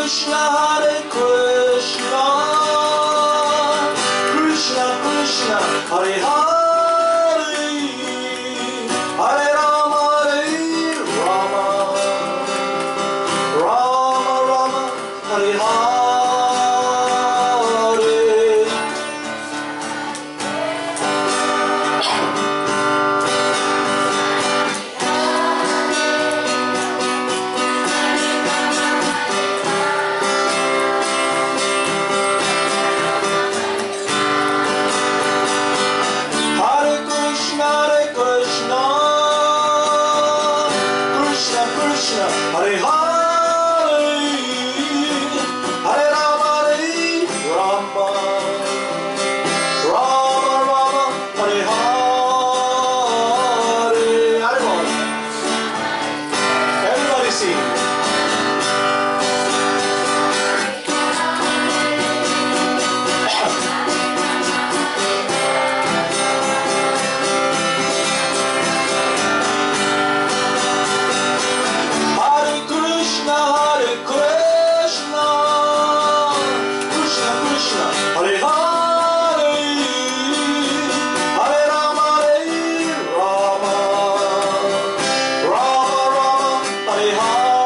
Krishna, Hare Krishna, Krishna Krishna, Hare Hare, Hare Rama, Rama Rama, Hare Hare. Hare Hare, Hare Rama, Rama, Rama Rama, Hare Hare. Everyone, everybody sing. Hare Hare, Hare Rama, Rama, Rama Rama, Hare Hare.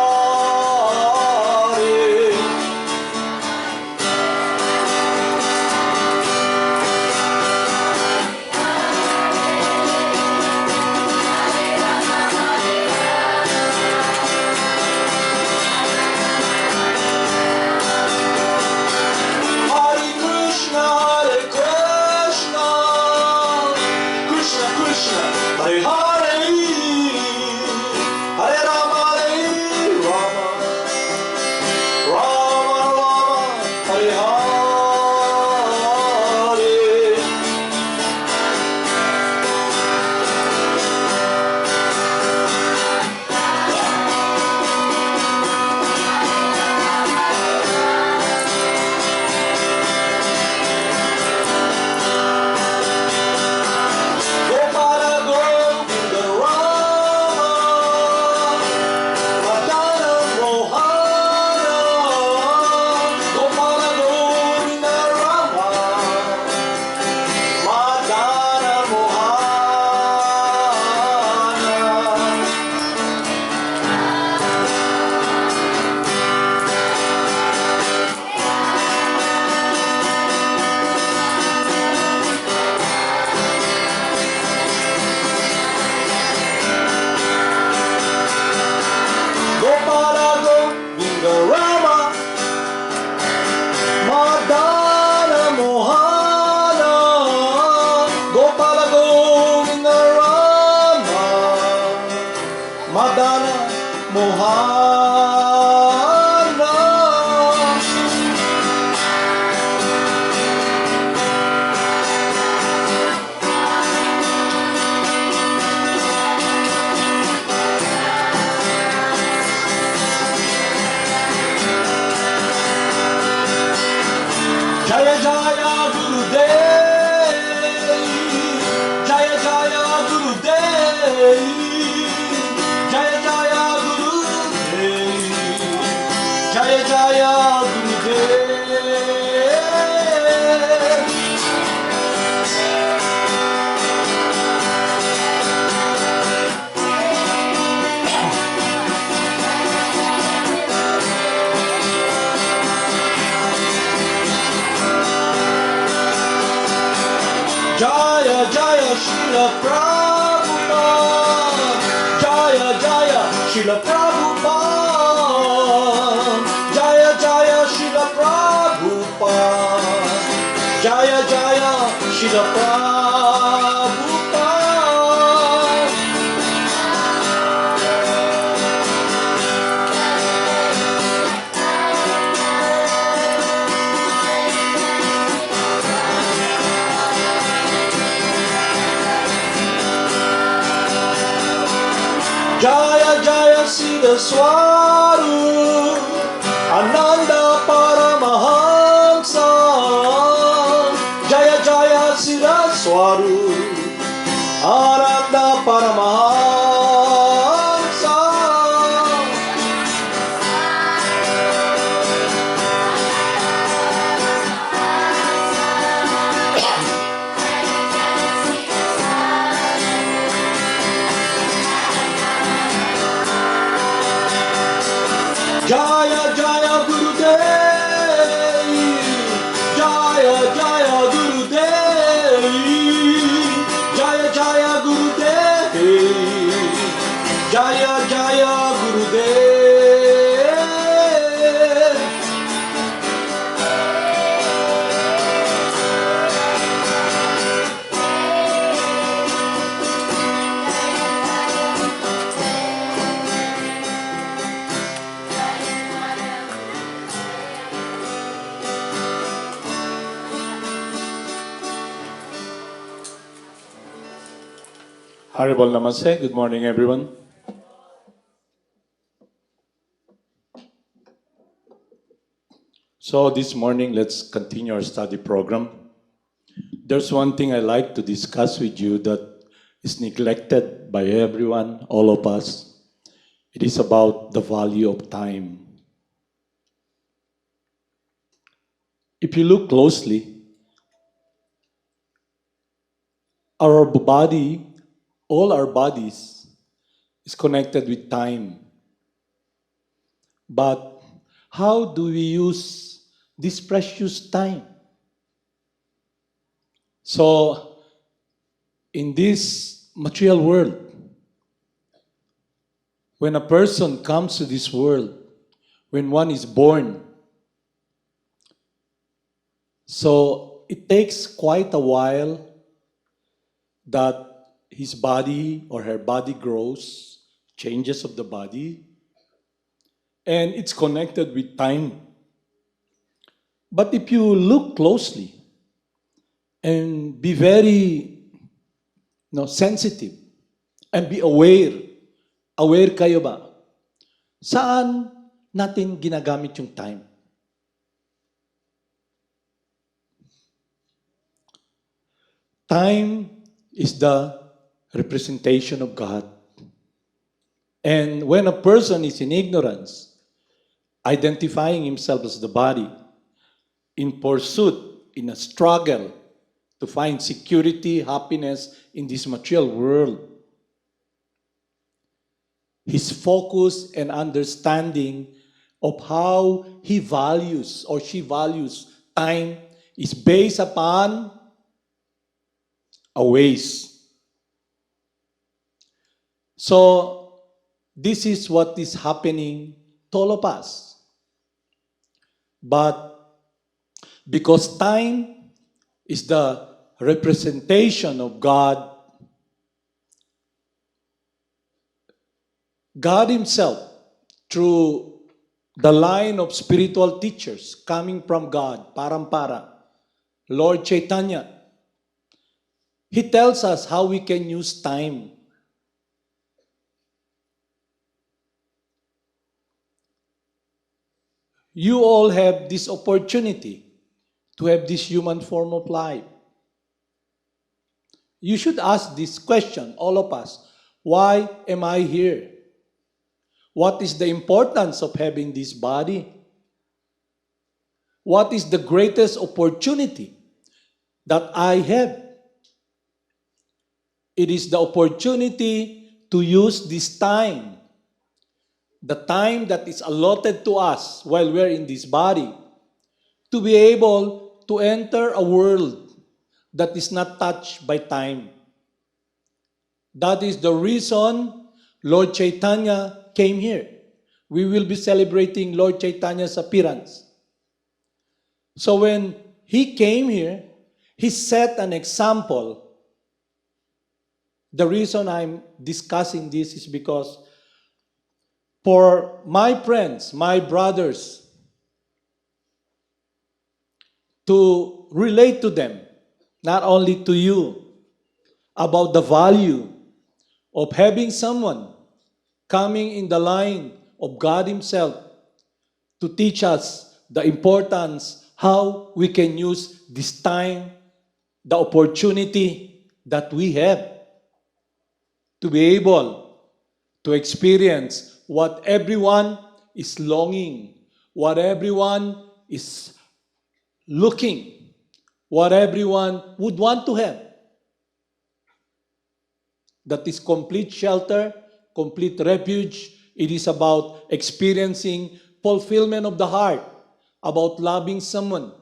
Madana, Mohana, Gopala Govinda Rama, Madana, Mohana. Jaya Jaya Gurudev, Jaya Jaya Gurudev, Jaya Jaya Gurudev, Jaya Jaya Gurudev. Jaya Jaya Srila Prabhupada, Jaya Jaya Srila Prabhupada, Jaya Jaya Srila Prabhupada, Jaya Jaya Srila Prabhupada. Jaya Jaya Siddha Swarup Ananda Paramahamsa, Jaya Jaya Siddha Swarup Ananda Paramahamsa. Jaya Jaya Gurudev, Jaya Jaya Gurudev, Jaya Jaya Gurudev, Jaya Jaya Gurudev. Haribol Namaste. Good morning, everyone. So this morning, let's continue our study program. There's one thing I like to discuss with you that is neglected by everyone, all of us. It is about the value of time. If you look closely, our body, all our bodies, is connected with time. But how do we use this precious time? So, in this material world, when a person comes to this world, when one is born, so it takes quite a while that his body or her body grows, changes of the body, and it's connected with time. But if you look closely and be very sensitive and be aware kayo ba? Saan natin ginagamit yung time? Time is the representation of God. And when a person is in ignorance, identifying himself as the body, in pursuit, in a struggle to find security, happiness in this material world, his focus and understanding of how he values or she values time is based upon a waste. So, this is what is happening to all of us. But because time is the representation of God, God Himself, through the line of spiritual teachers coming from God, Parampara, Lord Chaitanya, He tells us how we can use time. You all have this opportunity to have this human form of life. You should ask this question, all of us. Why am I here? What is the importance of having this body? What is the greatest opportunity that I have? It is the opportunity to use this time, the time that is allotted to us while we're in this body, to be able to enter a world that is not touched by time. That is the reason Lord Chaitanya came here. We will be celebrating Lord Chaitanya's appearance. So when he came here, he set an example. The reason I'm discussing this is because for my friends, my brothers, to relate to them, not only to you, about the value of having someone coming in the line of God Himself to teach us the importance how we can use this time, the opportunity that we have to be able to experience what everyone is longing, what everyone is looking, what everyone would want to have. That is complete shelter, complete refuge. It is about experiencing fulfillment of the heart, about loving someone,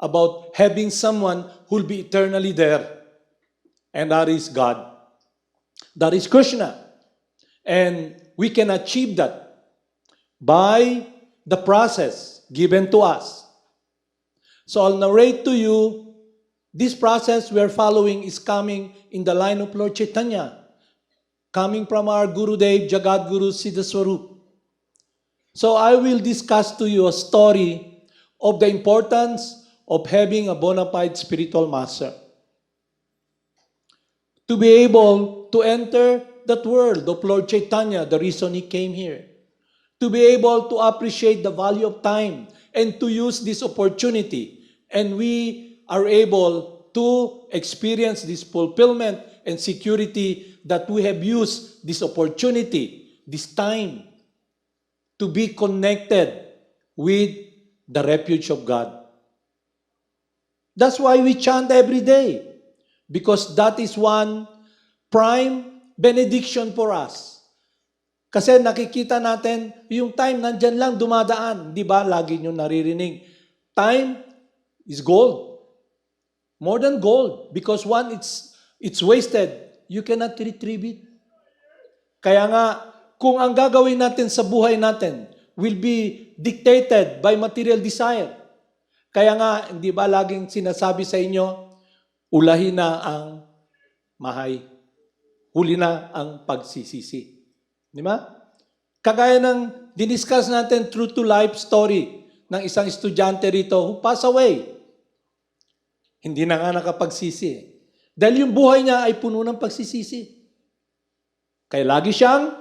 about having someone who will be eternally there. And that is God. That is Krishna. And we can achieve that by the process given to us. So I'll narrate to you, this process we are following is coming in the line of Lord Chaitanya, coming from our Gurudev, Jagat Guru Siddha Swarup. So I will discuss to you a story of the importance of having a bona fide spiritual master. To be able to enter that world of Lord Chaitanya, the reason he came here. To be able to appreciate the value of time and to use this opportunity. And we are able to experience this fulfillment and security that we have used this opportunity, this time, to be connected with the refuge of God. That's why we chant every day, because that is one prime benediction for us. Kasi nakikita natin, yung time nandyan lang dumadaan. Di ba? Lagi nyo naririnig. Time is gold. More than gold. Because one, it's wasted. You cannot retrieve it. Kaya nga, kung ang gagawin natin sa buhay natin will be dictated by material desire. Kaya nga, hindi ba laging sinasabi sa inyo, ulahin na ang mahay. Huli na ang pagsisisi. Di ba? Kagaya ng diniscuss natin true to life story ng isang estudyante rito who passed away. Hindi na nga nakapagsisi. Dahil yung buhay niya ay puno ng pagsisisi. Kaya lagi siyang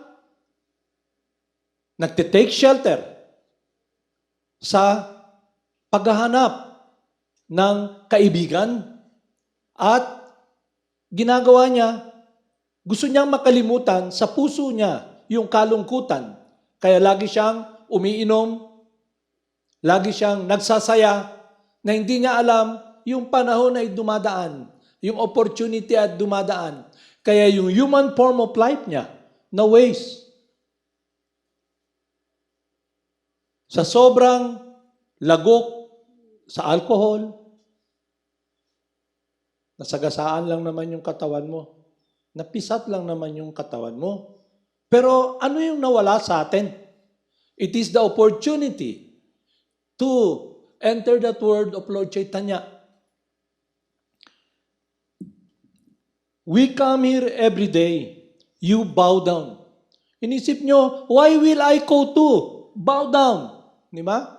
nagtitake shelter sa paghahanap ng kaibigan at ginagawa niya, gusto niyang makalimutan sa puso niya yung kalungkutan. Kaya lagi siyang umiinom, lagi siyang nagsasaya na hindi niya alam yung panahon ay dumadaan, yung opportunity at dumadaan. Kaya yung human form of life niya na waste. Sa sobrang lagok sa alcohol, nasagasaan lang naman yung katawan mo. Napisat lang naman yung katawan mo. Pero ano yung nawala sa atin? It is the opportunity to enter that word of Lord Chaitanya. We come here every day. You bow down. Inisip nyo, why will I go to? Bow down. Di ba?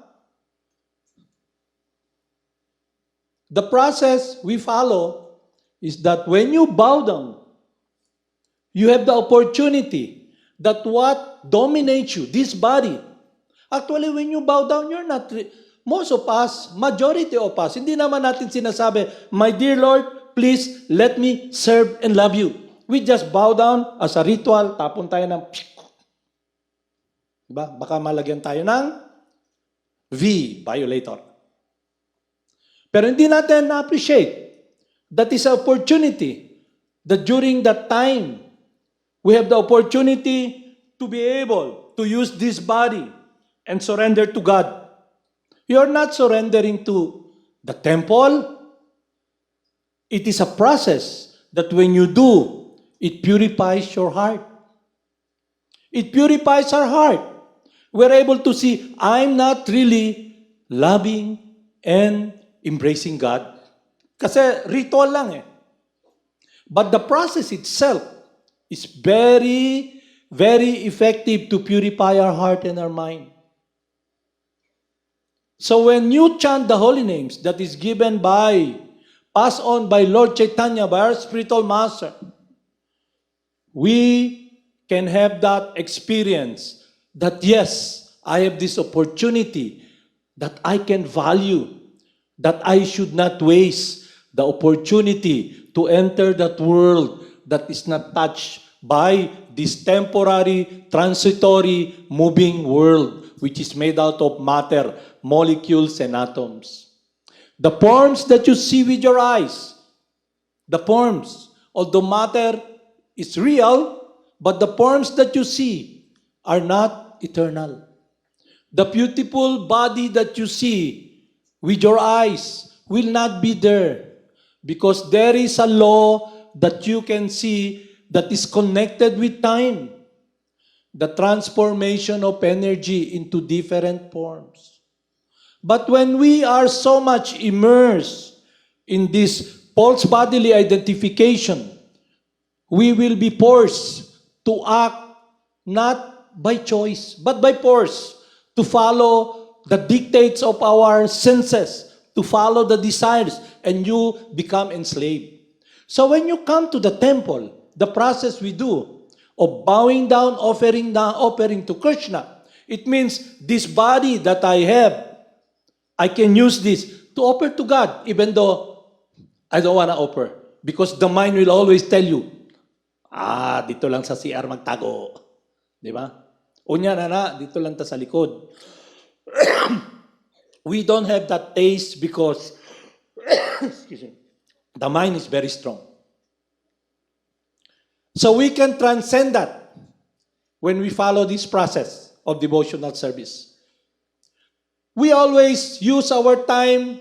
The process we follow is that when you bow down, you have the opportunity that what dominates you, this body. Actually, when you bow down, you're not, most of us, majority of us, hindi naman natin sinasabi, my dear Lord, please let me serve and love you. We just bow down as a ritual, tapon tayo ng, diba? Baka malagyan tayo ng V, violator. Pero hindi natin na-appreciate that is an opportunity that during that time, we have the opportunity to be able to use this body and surrender to God. You're not surrendering to the temple. It is a process that when you do, it purifies your heart. It purifies our heart. We're able to see, I'm not really loving and embracing God. Kasi ritual lang eh. But the process itself is very, very effective to purify our heart and our mind. So when you chant the holy names that is given by, passed on by Lord Chaitanya, by our spiritual master, we can have that experience that yes, I have this opportunity that I can value, that I should not waste the opportunity to enter that world that is not touched by this temporary, transitory, moving world, which is made out of matter, molecules, and atoms. The forms that you see with your eyes, the forms, although matter is real, but the forms that you see are not eternal. The beautiful body that you see with your eyes will not be there because there is a law that you can see that is connected with time. The transformation of energy into different forms. But when we are so much immersed in this false bodily identification, we will be forced to act not by choice, but by force, to follow the dictates of our senses, to follow the desires, and you become enslaved. So when you come to the temple, the process we do of bowing down, offering to Krishna, it means this body that I have, I can use this to offer to God, even though I don't want to offer. Because the mind will always tell you, dito lang sa CR magtago. Di ba? Unya na, dito lang ta sa likod. We don't have that taste because excuse me, the mind is very strong. So we can transcend that when we follow this process of devotional service. We always use our time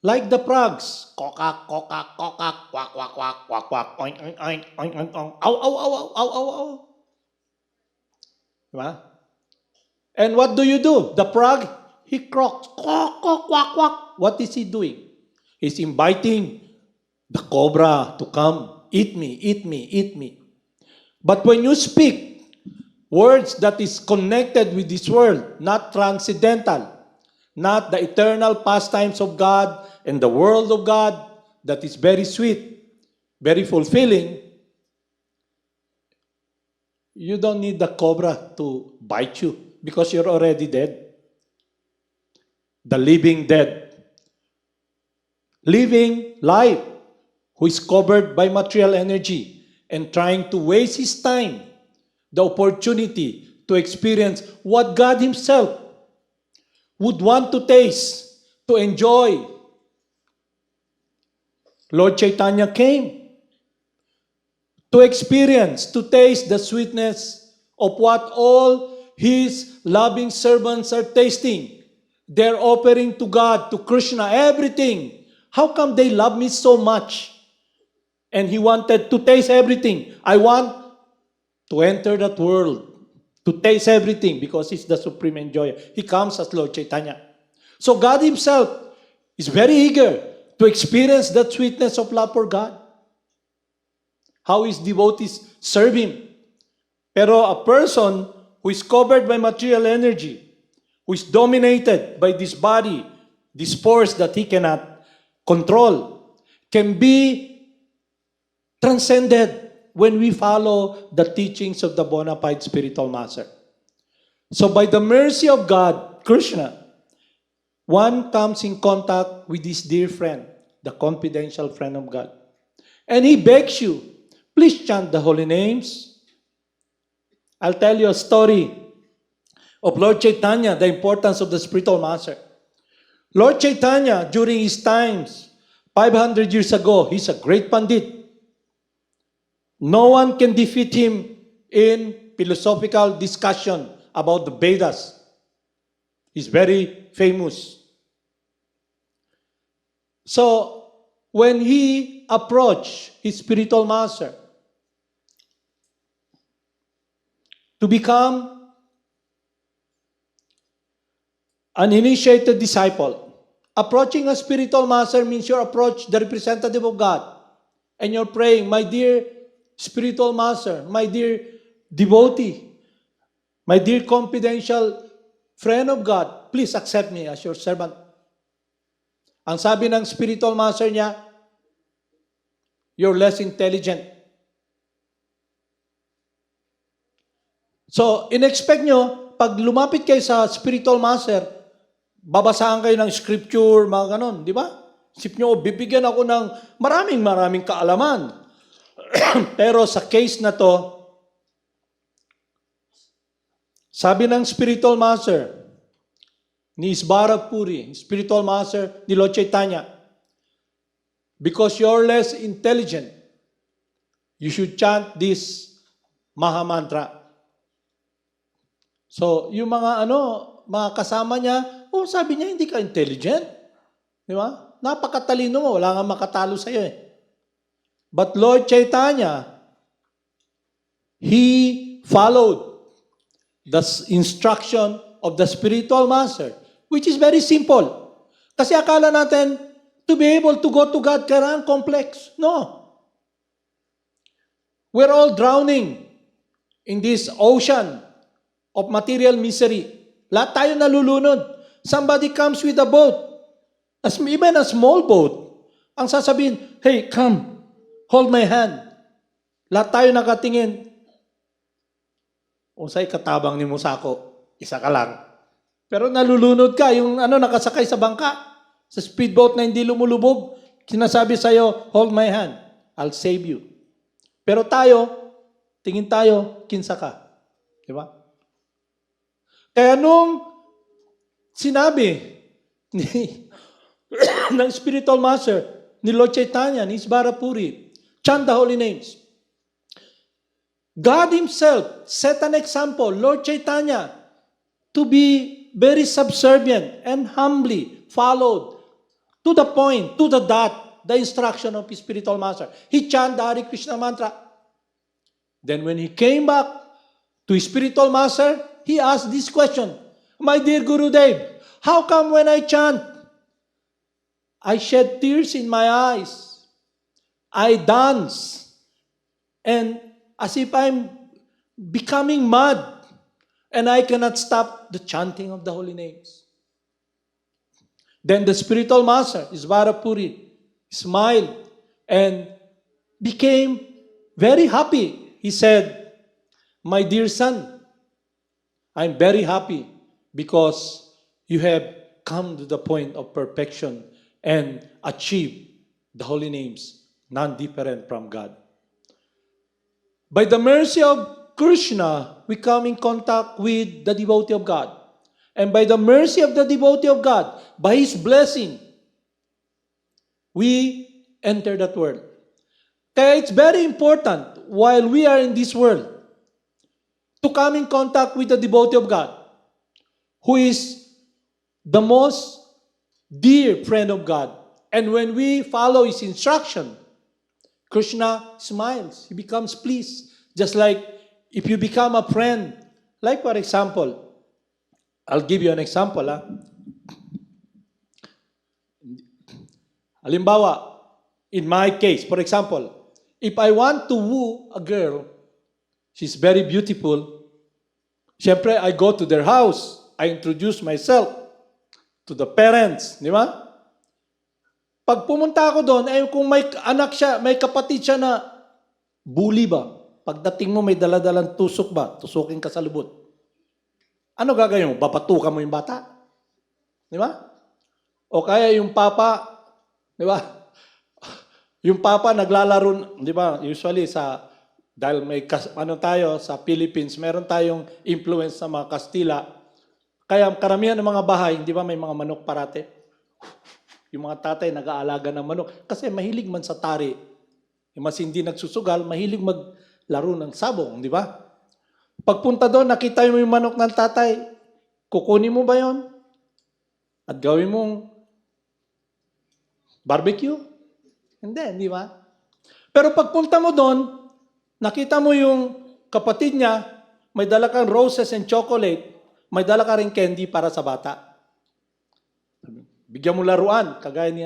like the frogs. Kokak, kokak, kokak, quack, quack, quack, quack, quack, oink, oink, oink, oink, oink, oink, ow, ow, ow, ow, ow, ow, ow. Diba? And what do? The frog, he croaks. Quack, quack, quack, quack. What is he doing? He's inviting the cobra to come. Eat me, eat me, eat me. But when you speak words that is connected with this world, not transcendental, not the eternal pastimes of God and the world of God that is very sweet, very fulfilling, you don't need the cobra to bite you because you're already dead. The living dead. Living life who is covered by material energy and trying to waste his time, the opportunity to experience what God Himself would want to taste, to enjoy. Lord Chaitanya came to experience, to taste the sweetness of what all His loving servants are tasting. They're offering to God, to Krishna, everything. How come they love me so much? And He wanted to taste everything. I want to enter that world, to taste everything because He's the supreme enjoyer. He comes as Lord Chaitanya. So God Himself is very eager to experience that sweetness of love for God. How His devotees serve Him. Pero a person who is covered by material energy, who is dominated by this body, this force that he cannot control, can be transcended when we follow the teachings of the bona fide spiritual master. So by the mercy of God, Krishna, one comes in contact with this dear friend, the confidential friend of God. And he begs you, please chant the holy names. I'll tell you a story of Lord Chaitanya, the importance of the spiritual master. Lord Chaitanya, during his times, 500 years ago, he's a great Pandit. No one can defeat him in philosophical discussion about the Vedas. He's very famous. So, when he approached his spiritual master to become an initiated disciple, approaching a spiritual master means you approach the representative of God and you're praying, my dear spiritual master, my dear devotee, my dear confidential friend of God, please accept me as your servant. Ang sabi ng spiritual master niya, you're less intelligent. So, in-expect nyo, pag lumapit kayo sa spiritual master, babasahan kayo ng scripture, mga ganon, di ba? Isip nyo, bibigyan ako ng maraming kaalaman. Pero sa case na to, sabi ng spiritual master, ni Isbara Puri, spiritual master ni Lord Chaitanya, because you're less intelligent, you should chant this Maha Mantra. So, yung mga mga kasama niya, sabi niya, hindi ka intelligent. Di ba? Napakatalino mo, wala nga makatalo sa'yo eh. But Lord Chaitanya, he followed the instruction of the spiritual master, which is very simple. Kasi akala natin, to be able to go to God, kailangan complex. No. We're all drowning in this ocean of material misery. Lahat tayo nalulunod. Somebody comes with a boat, even a small boat. Ang sasabihin, hey, come, hold my hand. Lahat tayo nakatingin. Unsay katabang ni Musako, isa ka lang. Pero nalulunod ka, yung nakasakay sa bangka, sa speedboat na hindi lumulubog, sinasabi sa'yo, hold my hand, I'll save you. Pero tayo, tingin tayo, kinsa ka. Di ba? Kaya nung sinabi ng spiritual master ni Lord Chaitanya, ni Isbarapuri, chant the holy names. God Himself set an example, Lord Chaitanya, to be very subservient and humbly followed to the point, to the dot, the instruction of His spiritual master. He chanted the Hare Krishna mantra. Then when he came back to his spiritual master, he asked this question, my dear Gurudev, how come when I chant, I shed tears in my eyes, I dance, and as if I'm becoming mad, and I cannot stop the chanting of the holy names. Then the spiritual master, Isvarapuri, smiled and became very happy. He said, my dear son, I'm very happy because you have come to the point of perfection and achieved the holy names, none different from God. By the mercy of Krishna, we come in contact with the devotee of God. And by the mercy of the devotee of God, by His blessing, we enter that world. Kaya it's very important while we are in this world to come in contact with the devotee of God, who is the most dear friend of God. And when we follow His instruction, Krishna smiles. He becomes pleased. Just like if you become a friend, like for example, I'll give you an example. Halimbawa, in my case, for example, if I want to woo a girl, she's very beautiful, syempre, I go to their house, I introduce myself to the parents, di ba? Pag pumunta ako doon, kung may anak siya, may kapatid siya na bully ba? Pagdating mo, may daladalang tusok ba? Tusukin ka sa lubot. Ano gagawin mo? Babatukan mo yung bata? Di ba? O kaya yung papa, di ba? Yung papa naglalaro, di ba? Usually dahil may, tayo, sa Philippines, meron tayong influence sa mga Kastila. Kaya karamihan ng mga bahay, di ba may mga manok parate? Yung mga tatay nag-aalaga ng manok. Kasi mahilig man sa tari. Yung mas hindi nagsusugal, mahilig maglaro ng sabong, di ba? Pagpunta doon, nakita mo yung manok ng tatay, kukunin mo ba yon? At gawin mong barbecue? Hindi, di ba? Pero pagpunta mo doon, nakita mo yung kapatid niya, may dala kang roses and chocolate, may dala ka rin candy para sa bata. Bigyan mo laruan, kagaya ni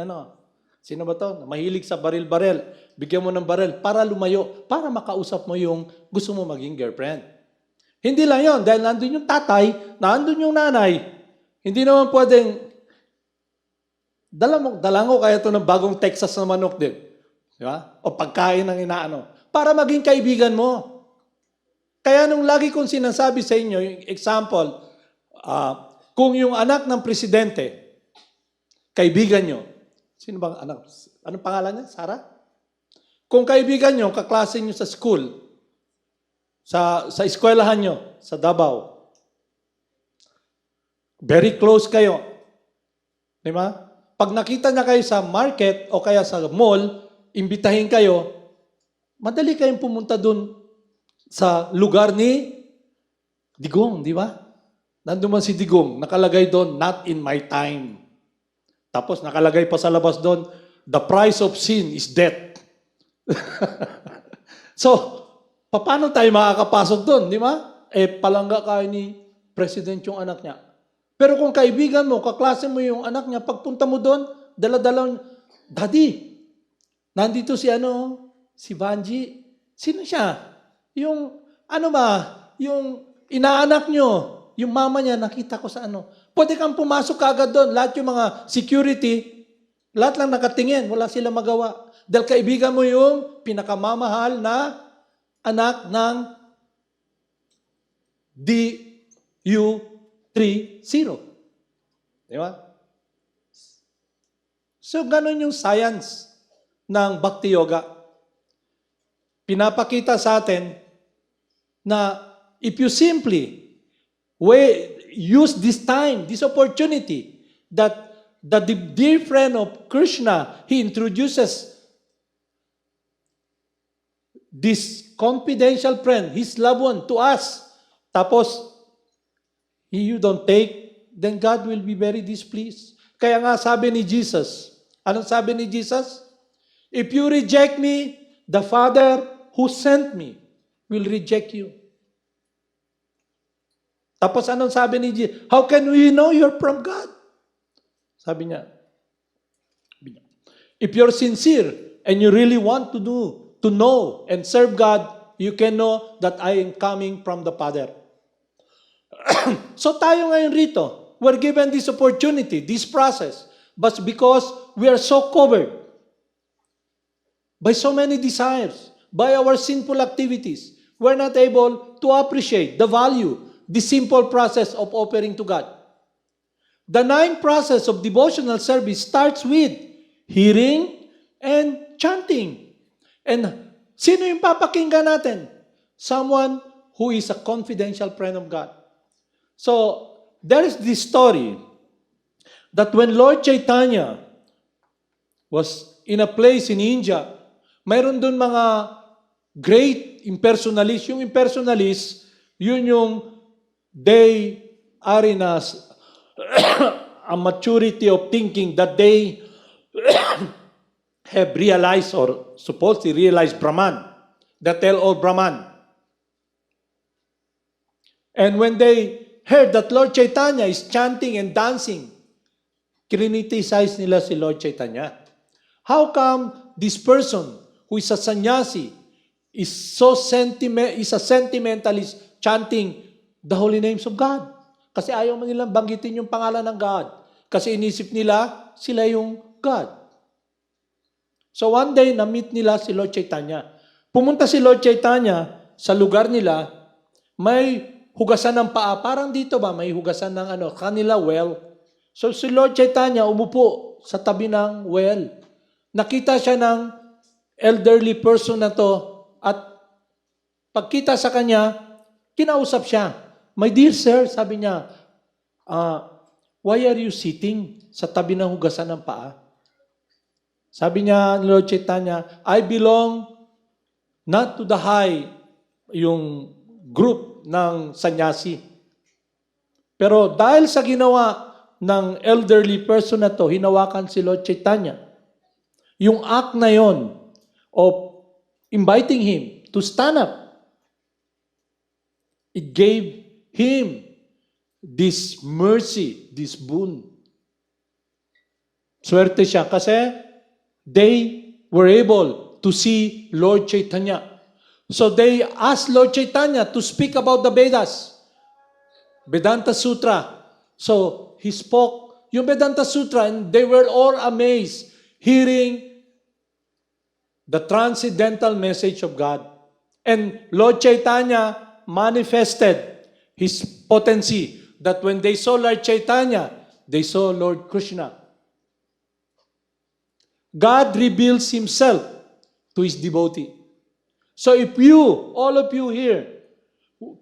sino ba to? Mahilig sa baril-baril. Bigyan mo ng baril para lumayo, para makausap mo yung gusto mo maging girlfriend. Hindi lang yon, dahil nandun yung tatay, nandun yung nanay. Hindi naman pwedeng, dala mo kaya ito ng bagong Texas na manok din. Di ba? O pagkain ng inaano. Para maging kaibigan mo. Kaya nung lagi kong sinasabi sa inyo, yung example, kung yung anak ng presidente, kaibigan nyo, sino bang anak? Anong pangalan niya? Sarah? Kung kaibigan nyo, kaklase nyo sa school, sa eskwelahan nyo, sa Davao, very close kayo. Di ba? Pag nakita niya kayo sa market o kaya sa mall, imbitahin kayo, madali kayong pumunta dun sa lugar ni Digong, di ba? Nandun man si Digong, nakalagay doon, not in my time. Tapos nakalagay pa sa labas doon, the price of sin is death. So, paano tayo makakapasok doon, di ba? Palangga kayo ni President yung anak niya. Pero kung kaibigan mo, kaklase mo yung anak niya, pagpunta mo doon, dala-dala, Daddy, nandito si Vanji. Sino siya? Yung, yung inaanak nyo, yung mama niya, nakita ko sa Pwede kang pumasok kaagad doon. Lahat yung mga security, lahat lang nakatingin. Wala sila magawa. Dahil kaibigan mo yung pinakamamahal na anak ng DU30. Di ba? So, ganun yung science ng Bhakti Yoga. Pinapakita sa atin na if you simply use this time, this opportunity, that the dear friend of Krishna, he introduces this confidential friend, his loved one, to us. Tapos, you don't take, then God will be very displeased. Kaya nga sabi ni Jesus, anong sabi ni Jesus? If you reject me, the Father who sent me will reject you. Tapos anong sabi ni Jesus? How can we know you're from God? Sabi niya, if you're sincere and you really want to know and serve God, you can know that I am coming from the Father. So tayo ngayon rito, we're given this opportunity, this process, but because we are so covered by so many desires, by our sinful activities, we're not able to appreciate the value, the simple process of offering to God. The 9 process of devotional service starts with hearing and chanting. And sino yung papakinggan natin? Someone who is a confidential friend of God. So, there is this story that when Lord Chaitanya was in a place in India, mayroon dun mga great impersonalists. Yung impersonalists, yun yung they are in a maturity of thinking that they have realized or supposedly realized Brahman, that tell all Brahman. And when they heard that Lord Chaitanya is chanting and dancing, criticize nila si Lord Chaitanya. How come this person who is a sannyasi is a sentimentalist chanting the holy names of God? Kasi ayaw man nilang banggitin yung pangalan ng God. Kasi inisip nila, sila yung God. So one day, na-meet nila si Lord Chaitanya. Pumunta si Lord Chaitanya sa lugar nila, may hugasan ng paa. Parang dito ba, may hugasan ng kanila well. So si Lord Chaitanya umupo sa tabi ng well. Nakita siya ng elderly person na to at pagkita sa kanya, kinausap siya. My dear sir, sabi niya, why are you sitting sa tabi ng hugasan ng paa? Sabi niya ni Lord Chaitanya, I belong not to the high, yung group ng sannyasi. Pero dahil sa ginawa ng elderly person na to, hinawakan si Lord Chaitanya. Yung act na yon of inviting him to stand up, it gave him this mercy, this boon. Swerte siya kasi they were able to see Lord Chaitanya. So they asked Lord Chaitanya to speak about the Vedas, Vedanta Sutra. So he spoke yung Vedanta Sutra and they were all amazed hearing the transcendental message of God. And Lord Chaitanya manifested his potency that when they saw Lord Chaitanya, they saw Lord Krishna. God reveals himself to his devotee. So if you, all of you here,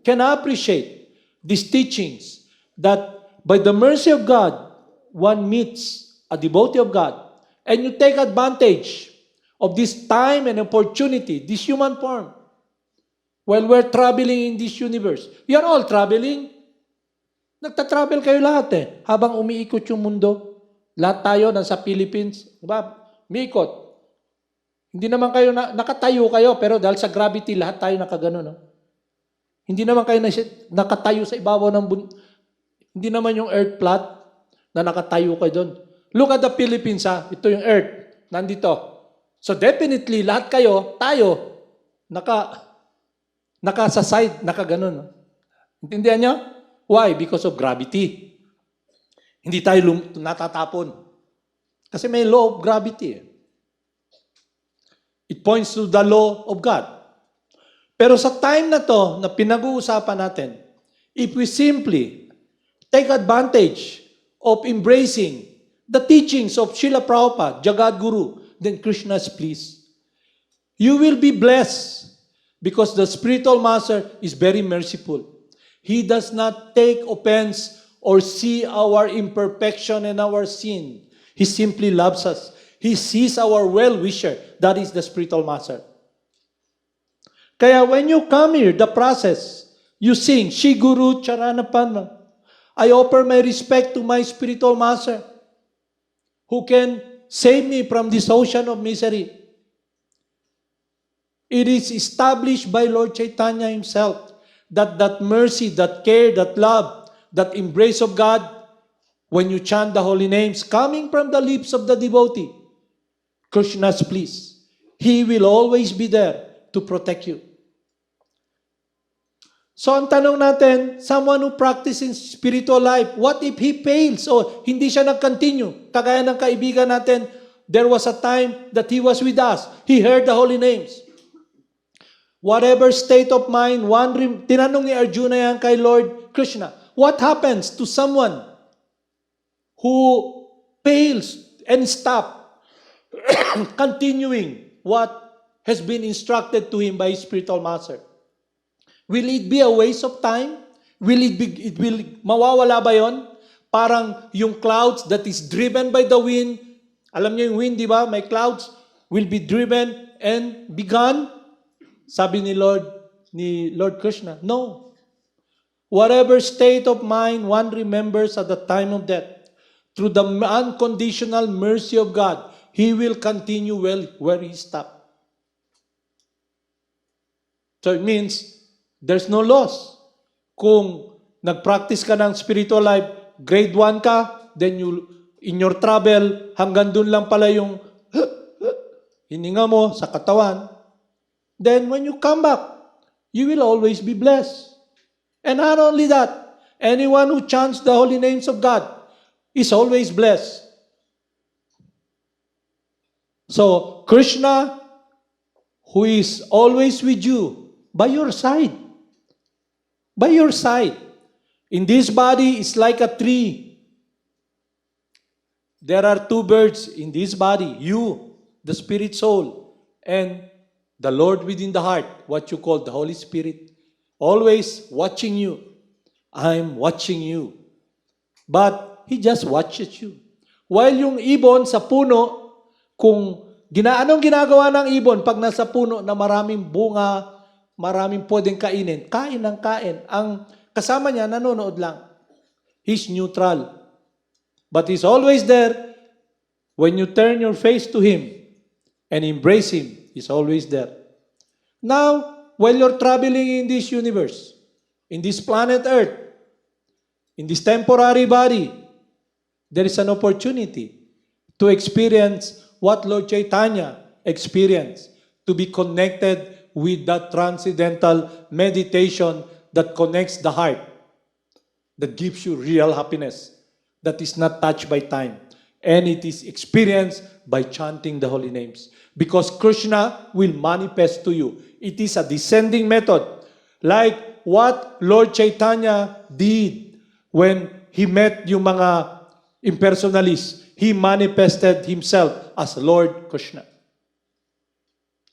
can appreciate these teachings that by the mercy of God, one meets a devotee of God, and you take advantage of this time and opportunity, this human form, while we're traveling in this universe. We are all traveling. Nagta-travel kayo lahat eh. Habang umiikot yung mundo, lahat tayo nasa Philippines, di ba? Umiikot. Hindi naman kayo, nakatayo kayo, pero dahil sa gravity, lahat tayo nakagano, no? Hindi naman kayo nakatayo sa ibabaw ng hindi naman yung earth flat na nakatayo kayo doon. Look at the Philippines, ha? Ito yung earth. Nandito. So definitely, lahat kayo, tayo, naka sa side, nakaganon. No? Intindihan nyo? Why? Because of gravity. Hindi tayo natatapon. Kasi may law of gravity. It points to the law of God. Pero sa time na to, na pinag-uusapan natin, if we simply take advantage of embracing the teachings of Srila Prabhupada, Jagat Guru, then Krishna's please, you will be blessed because the spiritual master is very merciful. He does not take offense or see our imperfection and our sin. He simply loves us. He sees our well-wisher. That is the spiritual master. Kaya when you come here, the process, you sing, Shri Guru Charanapanma. I offer my respect to my spiritual master who can save me from this ocean of misery. It is established by Lord Chaitanya himself that mercy, that care, that love, that embrace of God, when you chant the holy names coming from the lips of the devotee, Krishna's please, He will always be there to protect you. So ang tanong natin, someone who practices spiritual life, what if he fails o hindi siya nag-continue? Kagaya ng kaibigan natin, there was a time that he was with us. He heard the holy names. Whatever state of mind, tinanong ni Arjuna yan kay Lord Krishna, what happens to someone who fails and stop continuing what has been instructed to him by his spiritual master? Will it be a waste of time? Mawawala ba yon? Parang yung clouds that is driven by the wind, alam niyo yung wind, di ba? May clouds, will be driven and be gone. Sabi ni Lord Krishna, no. Whatever state of mind one remembers at the time of death, through the unconditional mercy of God, he will continue well where he stopped. So it means, there's no loss. Kung nag-practice ka ng spiritual life, grade 1 ka, then in your travel, hanggang dun lang pala yung hininga mo sa katawan, then when you come back, you will always be blessed. And not only that, anyone who chants the holy names of God is always blessed. So, Krishna, who is always with you, by your side. By your side. In this body, it's like a tree. There are two birds in this body. You, the spirit soul, and the Lord within the heart, what you call the Holy Spirit, always watching you. I'm watching you. But He just watches you. While yung ibon sa puno, kung anong ginagawa ng ibon pag nasa puno na maraming bunga, maraming pwedeng kainin, kain ng kain. Ang kasama niya, nanonood lang. He's neutral. But He's always there. When you turn your face to Him and embrace Him, He's always there. Now, while you're traveling in this universe, in this planet Earth, in this temporary body, there is an opportunity to experience what Lord Chaitanya experienced, to be connected with that transcendental meditation that connects the heart, that gives you real happiness, that is not touched by time, and it is experienced by chanting the holy names. Because Krishna will manifest to you. It is a descending method, like what Lord Chaitanya did when He met yung mga impersonalists. He manifested Himself as Lord Krishna.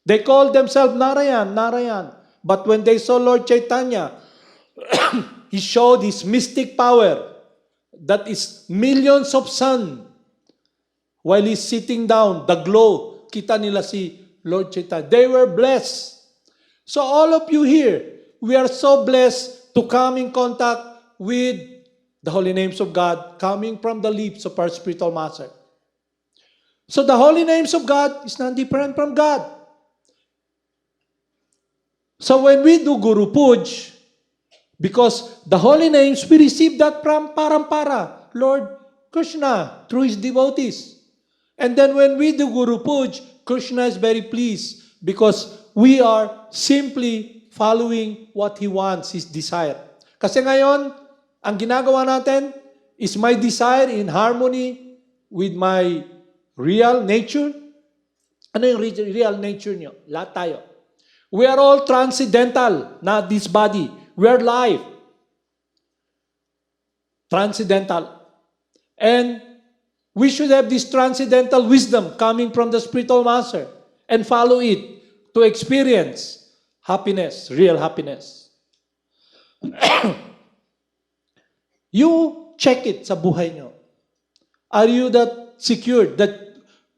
They called themselves Narayan, Narayan. But when they saw Lord Chaitanya, He showed His mystic power that is millions of sun. While He's sitting down, the glow, kita nila si Lord Chaitanya. They were blessed. So all of you here, we are so blessed to come in contact with the holy names of God coming from the lips of our spiritual master. So the holy names of God is not different from God. So when we do Guru Puj, because the holy names, we receive that from Parampara, Lord Krishna, through His devotees. And then when we do Guru Puj, Krishna is very pleased because we are simply following what He wants, His desire. Kasi ngayon, ang ginagawa natin is my desire in harmony with my real nature. Ano yung real nature nyo? Lahat tayo. We are all transcendental, not this body. We are life. Transcendental. And we should have this transcendental wisdom coming from the spiritual master and follow it to experience happiness, real happiness. You check it sa buhay nyo. Are you that secured that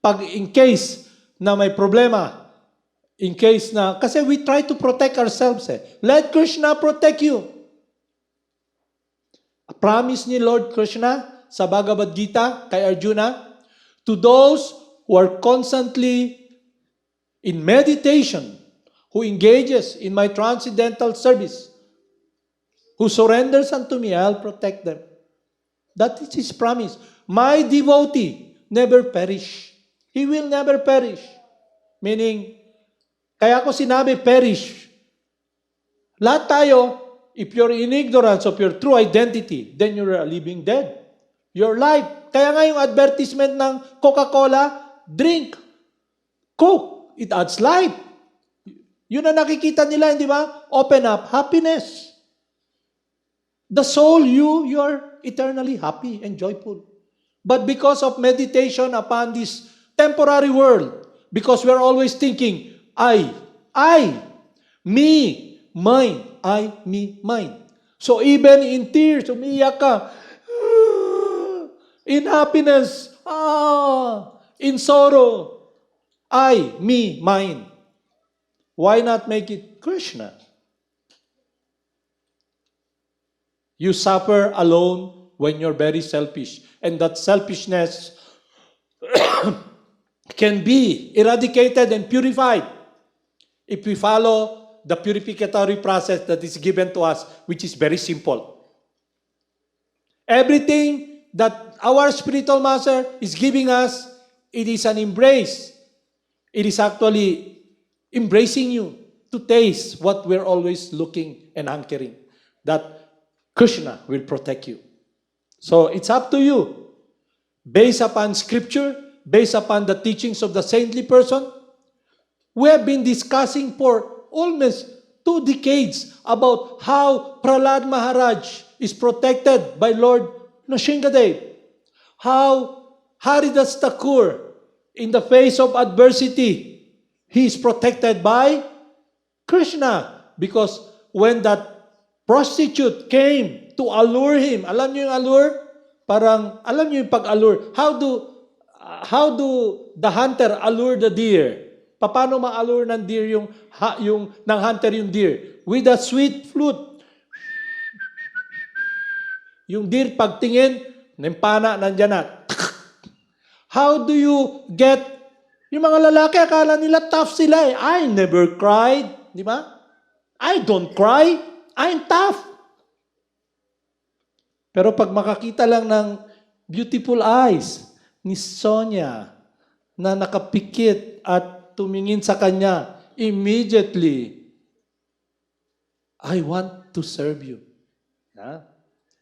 pag in case na may problema, in case na, kasi we try to protect ourselves Let Krishna protect you. A promise ni Lord Krishna sa Bhagavad Gita kay Arjuna, to those who are constantly in meditation, who engages in my transcendental service, who surrenders unto me, I'll protect them. That is His promise. My devotee never perish. He will never perish. Meaning, kaya ko sinabi perish. Lahat tayo, if you're in ignorance of your true identity, then you're a living dead. Your life. Kaya nga yung advertisement ng Coca-Cola, drink Coke. It adds life. Yun na nakikita nila, hindi ba? Open up, happiness. The soul, you are eternally happy and joyful. But because of meditation upon this temporary world, because we're always thinking, I, me, mine, I, me, mine. So even in tears, umiiyak ka, in happiness, in sorrow, I, me, mine. Why not make it Krishna? You suffer alone when you're very selfish. And that selfishness can be eradicated and purified if we follow the purificatory process that is given to us, which is very simple. Everything that our spiritual master is giving us, it is an embrace. It is actually embracing you to taste what we're always looking and hankering, that Krishna will protect you. So it's up to you. Based upon scripture, based upon the teachings of the saintly person, we have been discussing for almost 2 decades about how Prahlad Maharaj is protected by Lord Nrsimhadev. How Haridas Thakur, in the face of adversity, he is protected by Krishna. Because when that prostitute came to allure him, alam niyo yung allure? Parang, alam niyo yung pag-allure? How do the hunter allure the deer? Paano ma-allure ng deer ng hunter yung deer? With a sweet flute. Yung deer pagtingin, nempana nandyan na. How do you get, yung mga lalaki akala nila tough sila I never cried, di ba? I don't cry, I'm tough. Pero pag makakita lang ng beautiful eyes ni Sonia na nakapikit at tumingin sa kanya, immediately, I want to serve you.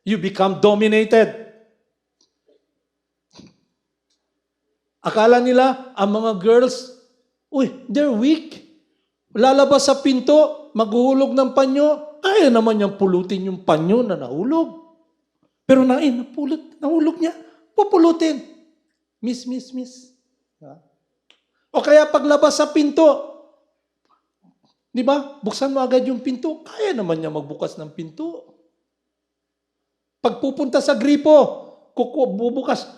You become dominated. Akala nila, ang mga girls, they're weak. Lalabas sa pinto, maghuhulog ng panyo, kaya naman niyang pulutin yung panyo na nahulog. Pero nahulog niya, pupulutin. Miss. O kaya paglabas sa pinto, di ba, buksan mo agad yung pinto, kaya naman niya magbukas ng pinto. Pagpupunta sa gripo,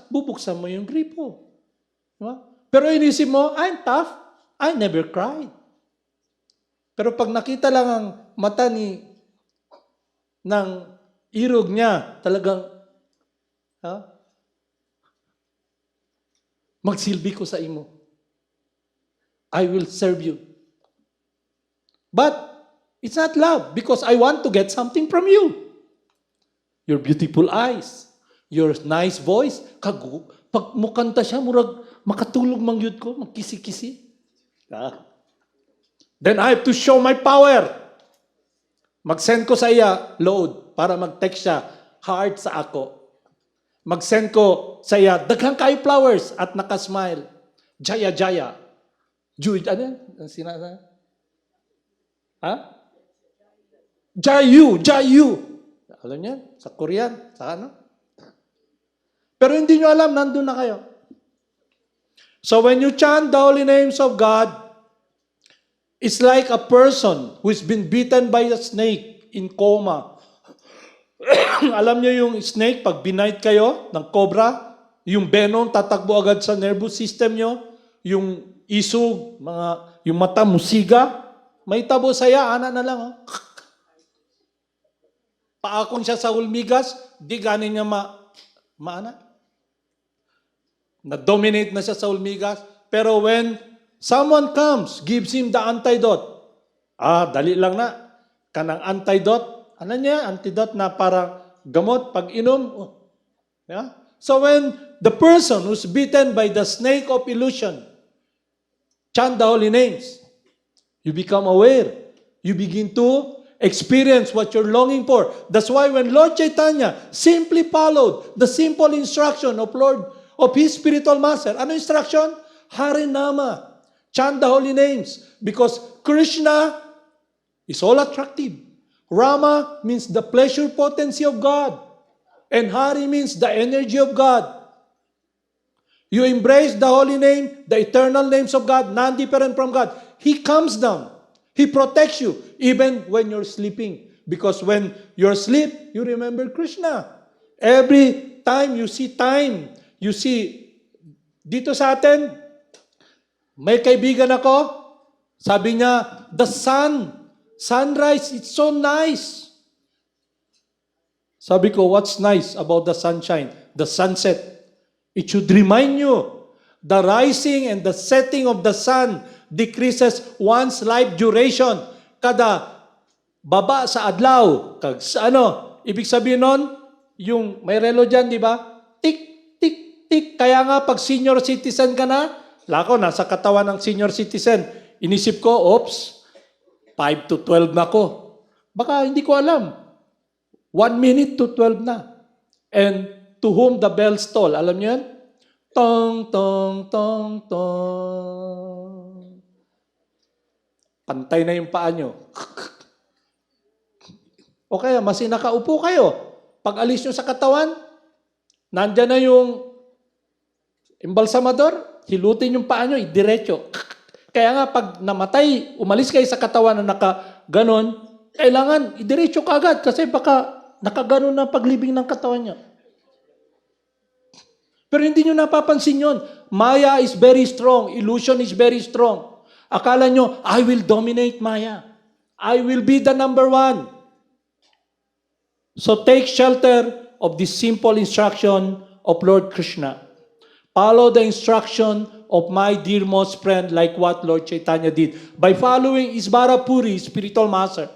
bubuksan mo yung gripo. Diba? Pero inisip mo, I'm tough, I never cried. Pero pag nakita lang ang mata ng irog niya, talagang Ha? Magsilbi ko sa imo. I will serve you. But it's not love because I want to get something from you. Your beautiful eyes, your nice voice, pag mukanta siya, murag makatulog mang yun ko, magkisi-kisi. Then I have to show my power. Mag-send ko sa iya load para mag-text siya, heart sa ako. Mag-send ko sa iya, daghang kayo flowers at nakasmile. Jaya, Jaya. Jude, ano yan? Ang sinasa? Ha? Jayu, Jayu. Alam niyo, sa Korean, sa ano? Pero hindi nyo alam, nandun na kayo. So when you chant the holy names of God, it's like a person who's been bitten by a snake in coma. Alam niyo yung snake, pag binite kayo ng cobra, yung venom tatakbo agad sa nervous system nyo, yung isog, yung mata musiga, may tabo saya, ana na lang. Paakong siya sa ulmigas, di ganin niya maana. Na-dominate na siya sa ulmigas. Pero when someone comes, gives him the antidote, dali lang na. Kanang antidote, ano niya? Antidote na parang gamot, pag inom. Yeah? So when the person who's bitten by the snake of illusion, chant the holy names, you become aware. You begin to experience what you're longing for. That's why when Lord Chaitanya simply followed the simple instruction of his spiritual master, ano instruction? Harinama. Chant the holy names. Because Krishna is all attractive. Rama means the pleasure potency of God. And Hari means the energy of God. You embrace the holy name, the eternal names of God, non-different from God. He comes down. He protects you even when you're sleeping. Because when you're asleep, you remember Krishna. Every time you see dito sa atin, may kaibigan ako, sabi niya, the sunrise, it's so nice. Sabi ko, what's nice about the sunshine? The sunset. It should remind you, the rising and the setting of the sun decreases one's life duration. Kada baba sa adlaw, ibig sabihin nun, yung may relo dyan, di ba? Tik, tik, tik. Kaya nga, pag senior citizen ka na, nasa katawan ng senior citizen, inisip ko, 5 to 12 na ako. Baka hindi ko alam. 1 minute to 12 na. And to whom the bells toll. Alam niyo yan? Tong, tong, tong, tong. Pantay na yung paa nyo. O kaya, mas nakaupo kayo. Pag alis nyo sa katawan, nandyan na yung embalsamador, hilutin yung paa nyo, diretso. Kaya nga, pag namatay, umalis kayo sa katawan na nakaganon, kailangan idiretso ka agad kasi baka nakaganon na paglibing ng katawan nyo. Pero hindi nyo napapansin yun. Maya is very strong. Illusion is very strong. Akala nyo, I will dominate Maya. I will be the number one. So take shelter of this simple instruction of Lord Krishna. Follow the instruction of my dearmost friend like what Lord Chaitanya did. By following Isvara Puri, spiritual master,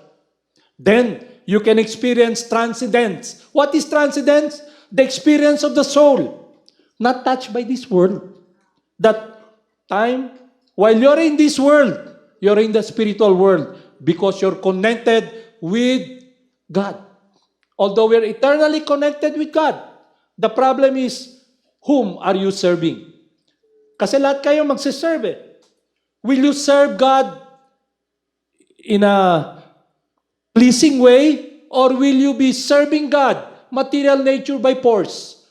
then you can experience transcendence. What is transcendence? The experience of the soul. Not touched by this world. That time, while you're in this world, you're in the spiritual world because you're connected with God. Although we're eternally connected with God, the problem is, whom are you serving? Kasi lahat kayo magsiserve. Will you serve God in a pleasing way or will you be serving God, material nature by force?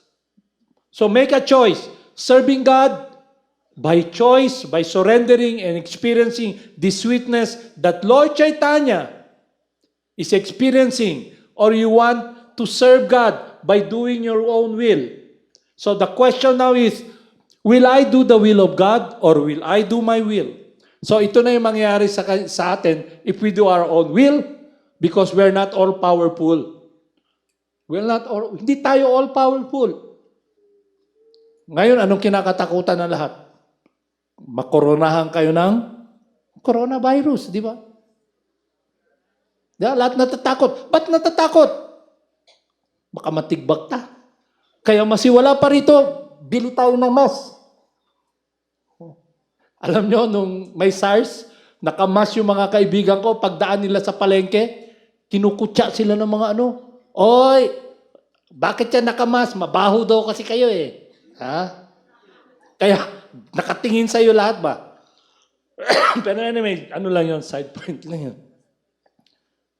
So make a choice. Serving God by choice, by surrendering and experiencing the sweetness that Lord Chaitanya is experiencing, or you want to serve God by doing your own will. So the question now is, will I do the will of God or will I do my will? So ito na yung mangyayari sa atin if we do our own will because we're not all powerful. Hindi tayo all powerful. Ngayon, anong kinakatakutan ng lahat? Makoronahan kayo ng coronavirus, di ba? Lahat natatakot. Ba't natatakot? Baka matigbak ta. Kaya masiwala pa rito, bili tayo ng mask. Alam nyo, nung may SARS, nakamas yung mga kaibigan ko, pagdaan nila sa palengke, kinukutya sila ng mga ano. Oy, bakit yan nakamas? Mabaho daw kasi kayo eh. Ha? Kaya, nakatingin sa'yo lahat ba? Pero anyway, ano lang yun, side point lang yun.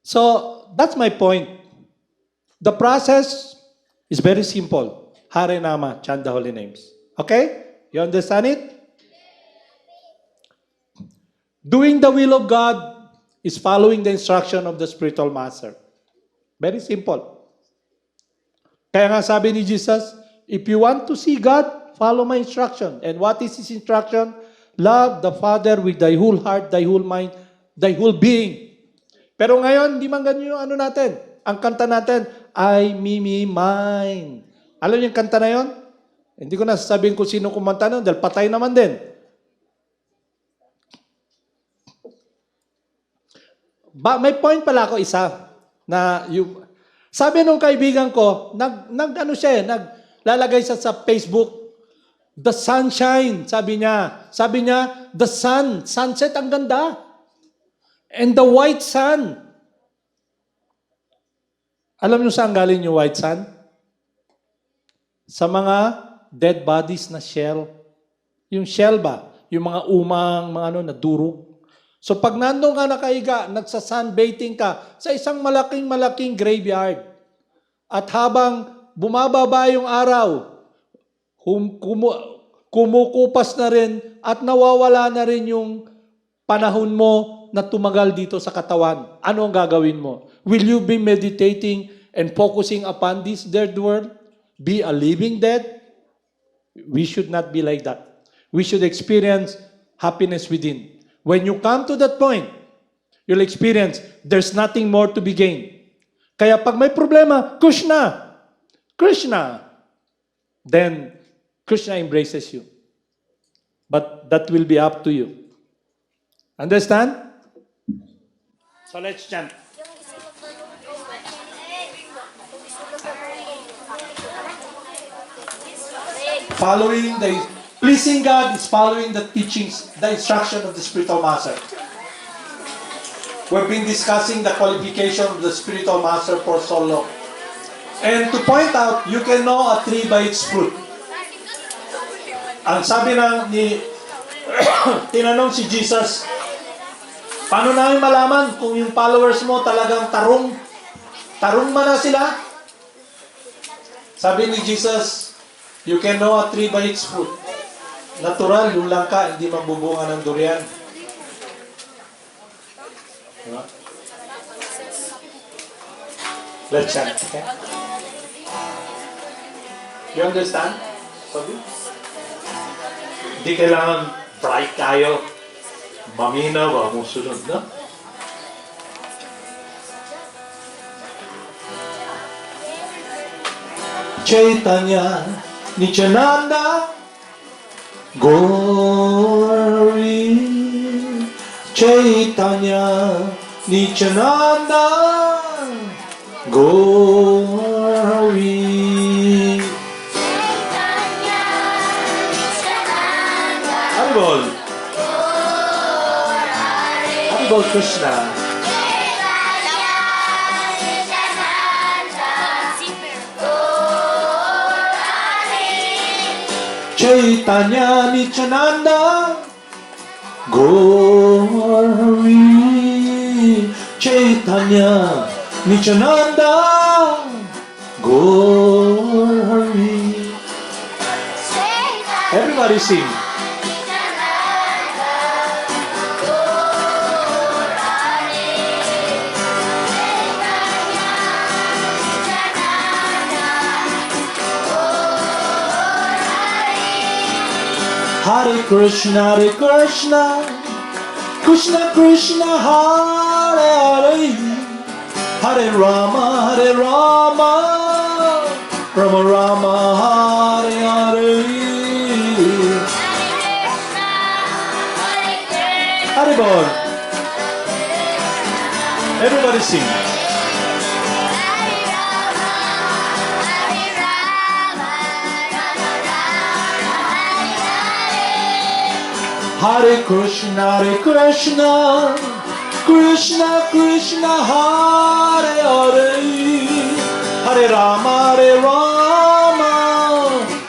So, that's my point. The process is very simple. Hare Nama, chant the holy names. Okay? You understand it? Doing the will of God is following the instruction of the spiritual master. Very simple. Kaya nga sabi ni Jesus, if you want to see God, follow my instruction. And what is His instruction? Love the Father with thy whole heart, thy whole mind, thy whole being. Pero ngayon, di man ganyan yung ano natin. Ang kanta natin, I, me, mine. Alam niyo yung kanta na yun? Hindi ko na sasabihin kung sino kumanta nun, dahil patay naman din. May point pala ako isa, na yung, sabi nung kaibigan ko, naglalagay siya sa Facebook, the sunshine, sabi niya. Sabi niya, the sun, sunset ang ganda. And the white sun. Alam niyo saan galing yung white sun? Sa mga dead bodies na shell. Yung shell ba? Yung mga umang, mga ano, na durog. So pag nandun ka nakahiga, nagsa-sunbathing ka sa isang malaking graveyard. At habang bumababa yung araw, kumukupas na rin at nawawala na rin yung panahon mo na tumagal dito sa katawan. Ano ang gagawin mo? Will you be meditating and focusing upon this dead world? Be a living dead? We should not be like that. We should experience happiness within. When you come to that point, you'll experience there's nothing more to be gained. Kaya pag may problema, Krishna, then Krishna embraces you. But that will be up to you. Understand? So let's chant. Pleasing God is following the teachings, the instruction of the spiritual master. We've been discussing the qualification of the spiritual master for so long. And to point out, you can know a tree by its fruit. Ang sabi tinanong si Jesus, paano namin malaman kung yung followers mo talagang tarong man na sila? Sabi ni Jesus, you can know a tree by its fruit. Natural, yung langka, hindi mabubunga ng durian. Diba? Let's chant, okay? You understand? Sabi? Hindi kailangan bright tayo. Maminaw, musunod na. Chaitanya, Nityananda, Gauri. Chaitanya, Nityananda, Gauri. Haribol. Haribol Krishna. Chaitanya Nityananda Gauri. Chaitanya Nityananda Gauri. Everybody sing. Hare Krishna, Krishna Krishna, Hare Hare, Hare Rama, Rama Rama, Hare Hare. Haribol. Everybody sing. Hare Krishna, Krishna Krishna, Hare Hare, Hare Rama,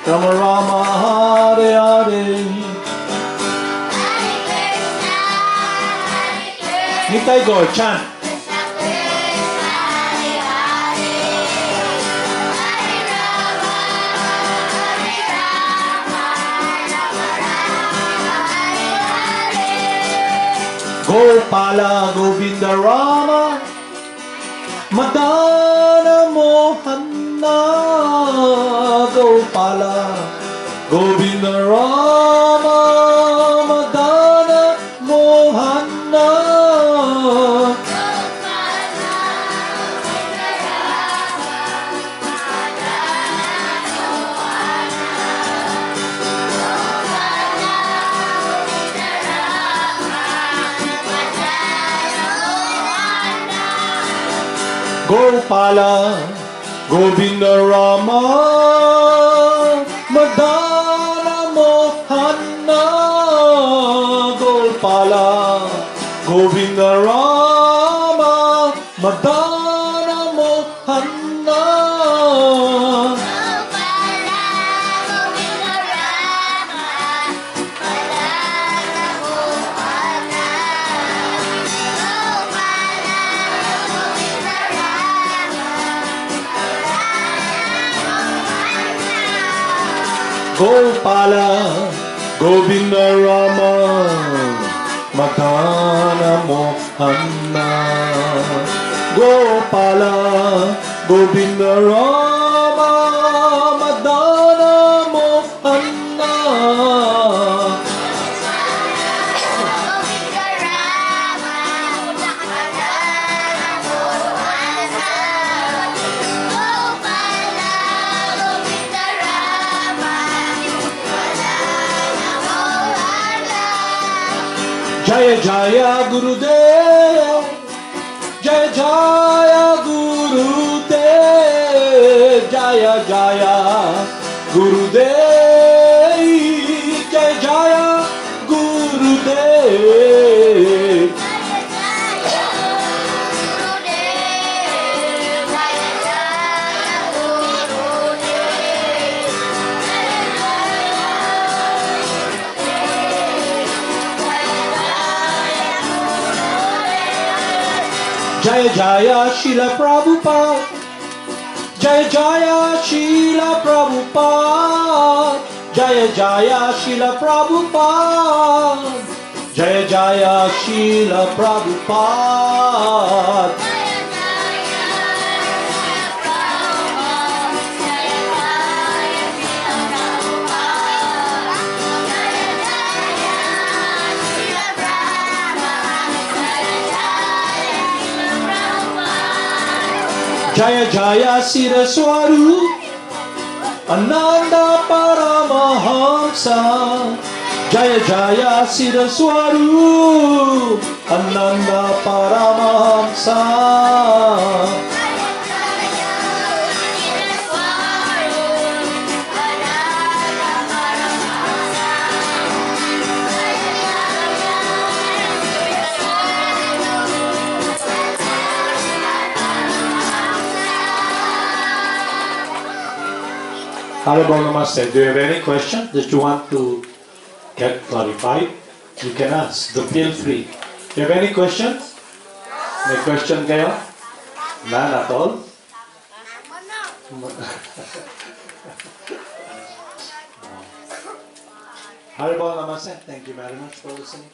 Rama Rama, Hare Hare. Nitai go, chant. Gopala, Govinda Rama, Madana, Mohana. Gopala, Govinda Rama, Madana, Mohana. Gopala, Govinda Rama, Madana Mohana. Gopala, Govinda Rama, Madana Mohana. Gopala, Govinda Rama, Madana Mohana. Gopala, Govinda Rama, Madana Mohana. Jaya Jaya Gurudev, Jaya Jaya Gurudev, Jaya Jaya Gurudev, Jaya Jaya Gurudev. Jaya Jaya Srila Prabhupada, Jaya Jaya Srila Prabhupada, Jaya Jaya Srila Prabhupada, Jaya Jaya Srila Prabhupada. Jaya Jaya Siraswaru, Ananda Paramahamsa. Jaya Jaya Siraswaru, Ananda Paramahamsa. Haribol Namaste. Do you have any question that you want to get clarified? You can ask. So feel free. Do you have any questions? May question kayo? None at all? Haribol Namaste. Thank you very much for listening.